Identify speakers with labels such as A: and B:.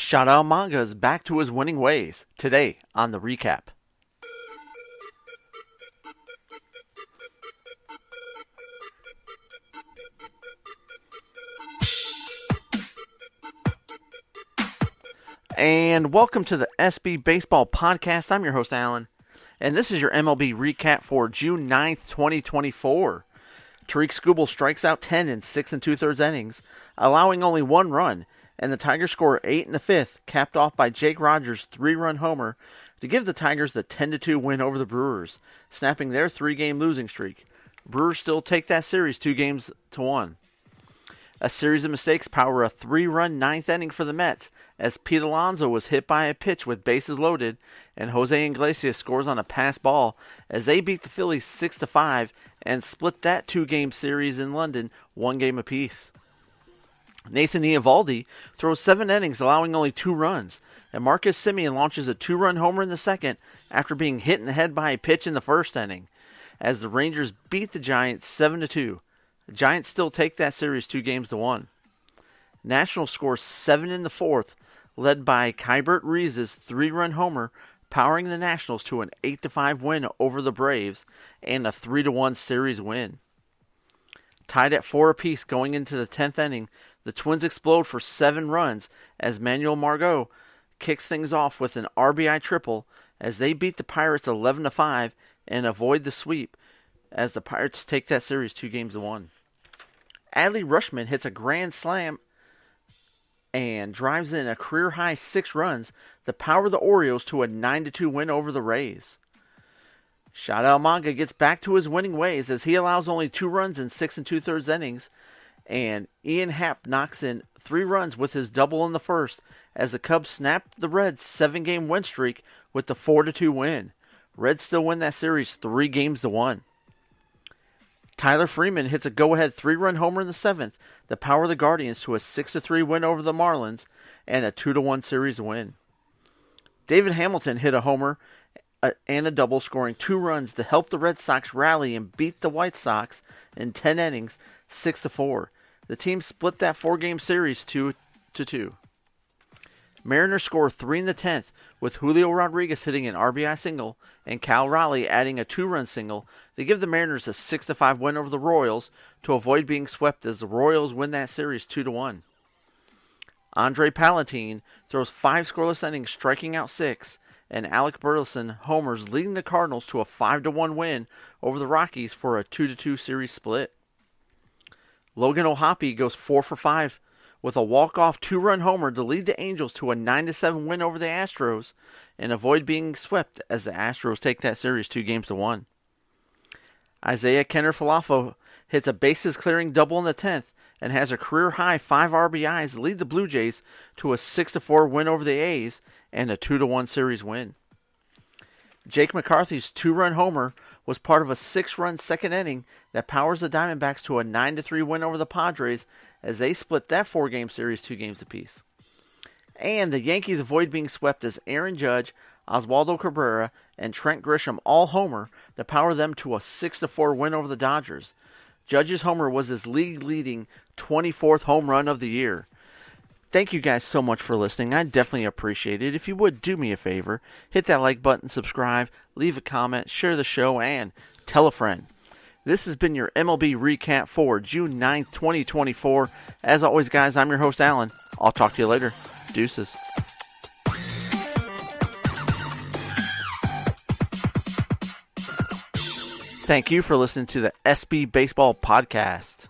A: Shota Imanga is back to his winning ways today on the recap. And welcome to the SB Baseball Podcast. I'm your host, Alan, and this is your MLB Recap for June 9th, 2024. Tariq Skubal strikes out 10 in 6 2/3 innings, allowing only one run, and the Tigers score 8 in the 5th, capped off by Jake Rogers' 3-run homer to give the Tigers the 10-2 win over the Brewers, snapping their 3-game losing streak. Brewers still take that series 2-1. A series of mistakes power a 3-run 9th inning for the Mets as Pete Alonso was hit by a pitch with bases loaded, and Jose Iglesias scores on a pass ball as they beat the Phillies 6-5 and split that 2-game series in London 1 game apiece. Nathan Eovaldi throws 7 innings, allowing only 2 runs, and Marcus Semien launches a 2-run homer in the second after being hit in the head by a pitch in the first inning, as the Rangers beat the Giants 7-2. The Giants still take that series 2-1. Nationals score 7 in the 4th, led by Keibert Ruiz's 3-run homer, powering the Nationals to an 8-5 win over the Braves and a 3-1 series win. Tied at 4 apiece going into the 10th inning, the Twins explode for 7 runs as Manuel Margot kicks things off with an RBI triple as they beat the Pirates 11-5 and avoid the sweep as the Pirates take that series 2-1. Adley Rutschman hits a grand slam and drives in a career-high 6 runs to power the Orioles to a 9-2 win over the Rays. Shota Imanga gets back to his winning ways as he allows only 2 runs in 6 2/3 innings, and Ian Happ knocks in 3 runs with his double in the first as the Cubs snap the Reds' 7-game win streak with the 4-2 win. Reds still win that series 3-1. Tyler Freeman hits a go-ahead 3-run homer in the 7th to power the Guardians to a 6-3 win over the Marlins and a 2-1 series win. David Hamilton hit a homer and a double, scoring 2 runs to help the Red Sox rally and beat the White Sox in 10 innings 6-4. The team split that 4-game series 2-2. Mariners score 3 in the 10th with Julio Rodriguez hitting an RBI single and Cal Raleigh adding a 2-run single to give the Mariners a 6-5 win over the Royals to avoid being swept as the Royals win that series 2-1. Andre Palatine throws 5 scoreless innings, striking out 6, and Alec Burleson homers, leading the Cardinals to a 5-1 win over the Rockies for a 2-2 series split. Logan O'Hoppe goes 4 for 5 with a walk-off 2-run homer to lead the Angels to a 9-7 win over the Astros and avoid being swept as the Astros take that series 2-1. Isaiah Kenner-Falafo hits a bases-clearing double in the 10th and has a career-high 5 RBIs to lead the Blue Jays to a 6-4 win over the A's and a 2-1 series win. Jake McCarthy's 2-run homer was part of a 6-run second inning that powers the Diamondbacks to a 9-3 win over the Padres as they split that 4-game series 2 games apiece. And the Yankees avoid being swept as Aaron Judge, Oswaldo Cabrera, and Trent Grisham all homer to power them to a 6-4 win over the Dodgers. Judge's homer was his league-leading 24th home run of the year. Thank you guys so much for listening. I definitely appreciate it. If you would, do me a favor. Hit that like button, subscribe, leave a comment, share the show, and tell a friend. This has been your MLB Recap for June 9th, 2024. As always, guys, I'm your host, Alan. I'll talk to you later. Deuces. Thank you for listening to the SB Baseball Podcast.